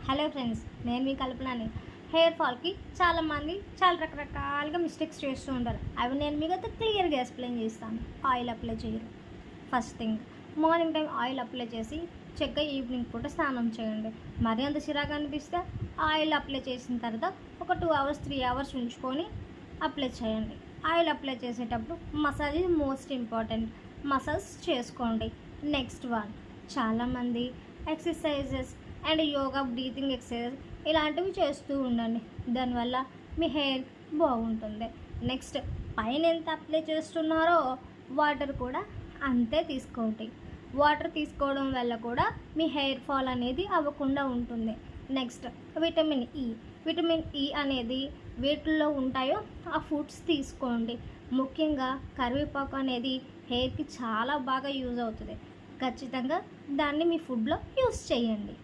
Hello friends, నేను మీ కల్పనని. Hair ఫాల్కి చాలామంది చాలా రకరకాలుగా మిస్టేక్స్ చేస్తూ ఉంటారు. అవి నేను మీకు క్లియర్గా ఎక్స్ప్లెయిన్ చేస్తాను. ఆయిల్ అప్లై చేయరు. First thing, morning time oil apply చేసి చక్కగా ఈవినింగ్ పూట స్నానం చేయండి. మరీ అంత చిరాగా అనిపిస్తే ఆయిల్ అప్లై చేసిన తర్వాత ఒక 2 hours 3 hours ఉంచుకొని అప్లై చేయండి. ఆయిల్ అప్లై చేసేటప్పుడు massage is most important. Massage చేసుకోండి. నెక్స్ట్ వన్, చాలామంది exercises and yoga, breathing exercise ఇలాంటివి చేస్తూ ఉండండి. దానివల్ల మీ హెయిర్ బాగుంటుంది. నెక్స్ట్, పైన ఎంత అప్లై చేస్తున్నారో వాటర్ కూడా అంతే తీసుకోండి. వాటర్ తీసుకోవడం వల్ల కూడా మీ హెయిర్ ఫాల్ అనేది అవ్వకుండా ఉంటుంది. నెక్స్ట్, విటమిన్ ఈ అనేది వీటిల్లో ఉంటాయో ఆ ఫుడ్స్ తీసుకోండి. ముఖ్యంగా కరివేపాకు అనేది హెయిర్కి చాలా బాగా యూజ్ అవుతుంది. ఖచ్చితంగా దాన్ని మీ ఫుడ్లో యూజ్ చేయండి.